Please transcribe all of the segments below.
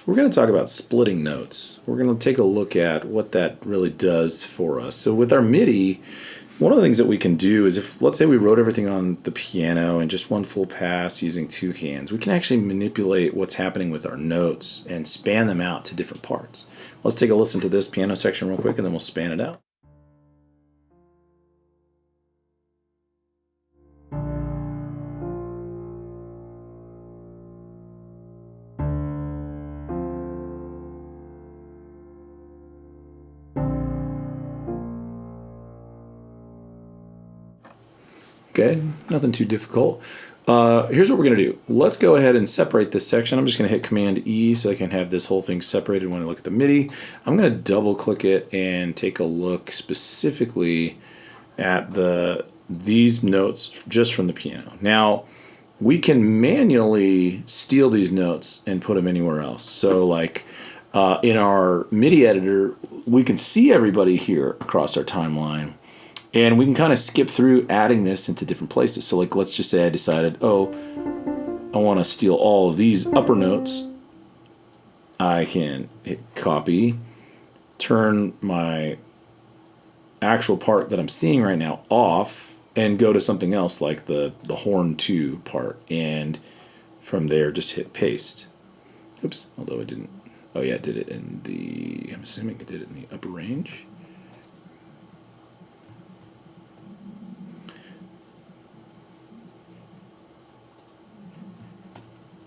We're going to talk about splitting notes. We're going to take a look at what that really does for us. So with our MIDI, one of the things that we can do is if, let's say we wrote everything on the piano in just one full pass using two hands, we can actually manipulate what's happening with our notes and span them out to different parts. Let's take a listen to this piano section real quick and then we'll span it out. Okay, nothing too difficult. Here's what we're going to do. Let's go ahead and separate this section. I'm just going to hit Command E so I can have this whole thing separated when I look at the MIDI. I'm going to double click it and take a look specifically at these notes just from the piano. Now, we can manually steal these notes and put them anywhere else. So like in our MIDI editor, we can see everybody here across our timeline. And we can kind of skip through adding this into different places. So like, let's just say I decided, oh, I want to steal all of these upper notes. I can hit copy, turn my actual part that I'm seeing right now off, and go to something else like the horn 2 part. And from there, just hit paste. Oops, although it didn't. Oh yeah, it did it in the, I'm assuming it did it in the upper range.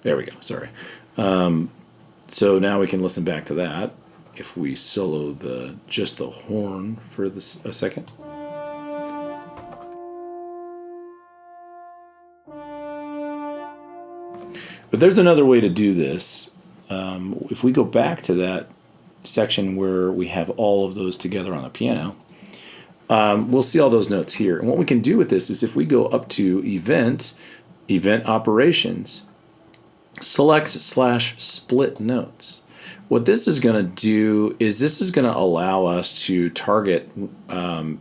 There we go, sorry. So now we can listen back to that if we solo just the horn for a second. But there's another way to do this. If we go back to that section where we have all of those together on the piano, we'll see all those notes here. And what we can do with this is if we go up to Event Operations, select /split notes. What this is going to do is this is going to allow us to target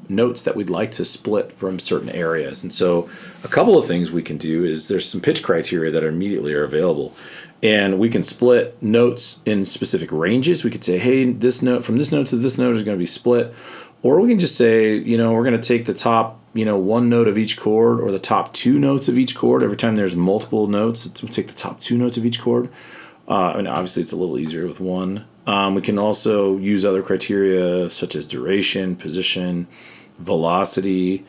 notes that we'd like to split from certain areas. And so a couple of things we can do is there's some pitch criteria that immediately are available. And we can split notes in specific ranges. We could say, hey, this note from this note to this note is going to be split. Or we can just say, you know, we're going to take the top, one note of each chord or the top 2 notes of each chord. Every time there's multiple notes, we'll take the top 2 notes of each chord. And obviously it's a little easier with one. We can also use other criteria such as duration, position, velocity.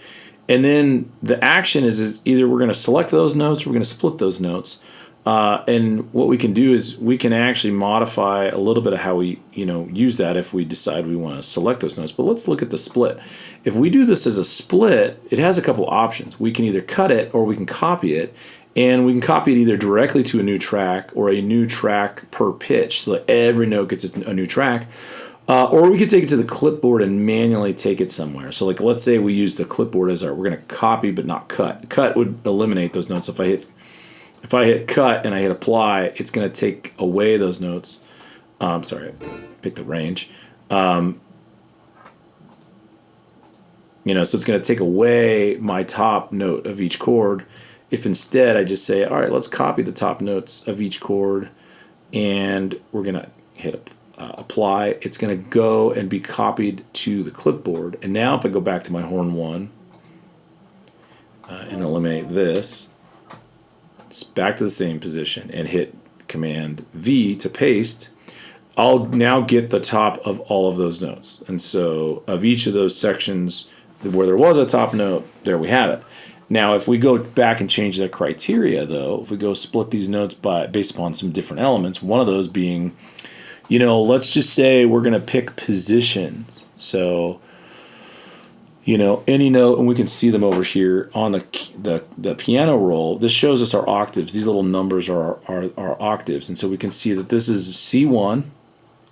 And then the action is either we're going to select those notes or we're going to split those notes. And what we can do is we can actually modify a little bit of how we, use that if we decide we want to select those notes. But let's look at the split. If we do this as a split, it has a couple options. We can either cut it or we can copy it. And we can copy it either directly to a new track or a new track per pitch so that every note gets a new track. Or we could take it to the clipboard and manually take it somewhere. So like let's say we use the clipboard as we're going to copy but not cut. Cut would eliminate those notes. If I hit cut and I hit apply, it's going to take away those notes. Sorry, I have to pick the range. So it's going to take away my top note of each chord. If instead I just say, all right, let's copy the top notes of each chord, and we're going to hit apply, it's going to go and be copied to the clipboard. And now if I go back to my horn 1 and eliminate this, it's back to the same position and hit Command V to paste, I'll now get the top of all of those notes. And so of each of those sections where there was a top note, there we have it. Now, if we go back and change the criteria, though, if we go split these notes based upon some different elements, one of those being, let's just say we're going to pick positions. So, any note, and we can see them over here on the piano roll. This shows us our octaves. These little numbers are our octaves. And so we can see that this is C1,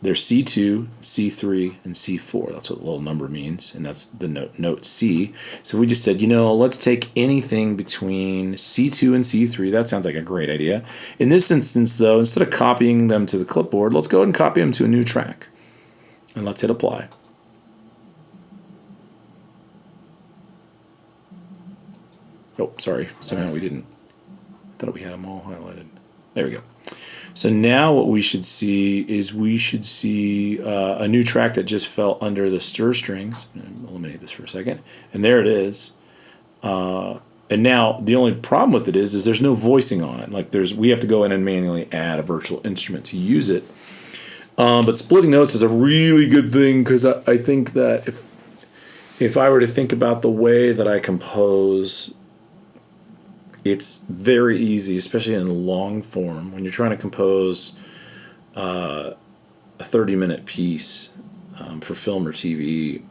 there's C2, C3, and C4. That's what the little number means, and that's the note C. So we just said, let's take anything between C2 and C3. That sounds like a great idea. In this instance, though, instead of copying them to the clipboard, let's go ahead and copy them to a new track. And let's hit apply. Oh, sorry. Somehow we didn't. I thought we had them all highlighted. There we go. So now what we should see is a new track that just fell under the stir strings. Eliminate this for a second. And there it is. And now the only problem with it is there's no voicing on it. Like we have to go in and manually add a virtual instrument to use it. But splitting notes is a really good thing because I think that if I were to think about the way that I compose, it's very easy, especially in long form, when you're trying to compose a 30-minute piece for film or TV.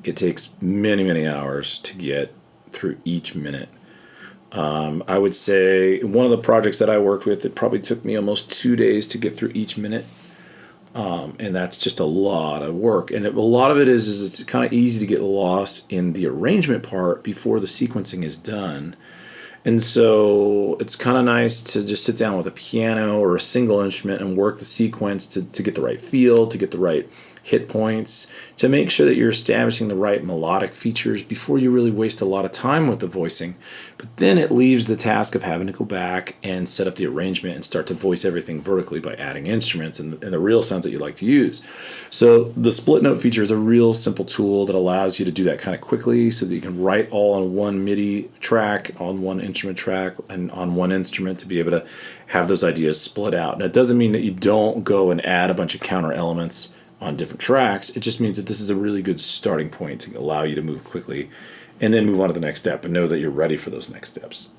It takes many, many hours to get through each minute. I would say one of the projects that I worked with, it probably took me almost 2 days to get through each minute. And that's just a lot of work. And a lot of it is it's kind of easy to get lost in the arrangement part before the sequencing is done. And so it's kind of nice to just sit down with a piano or a single instrument and work the sequence to get the right feel, to get the right hit points, to make sure that you're establishing the right melodic features before you really waste a lot of time with the voicing. But then it leaves the task of having to go back and set up the arrangement and start to voice everything vertically by adding instruments and the real sounds that you like to use. So the split note feature is a real simple tool that allows you to do that kind of quickly so that you can write all on one MIDI track, on one instrument track, and on one instrument to be able to have those ideas split out. Now, it doesn't mean that you don't go and add a bunch of counter elements on different tracks. It just means that this is a really good starting point to allow you to move quickly and then move on to the next step and know that you're ready for those next steps.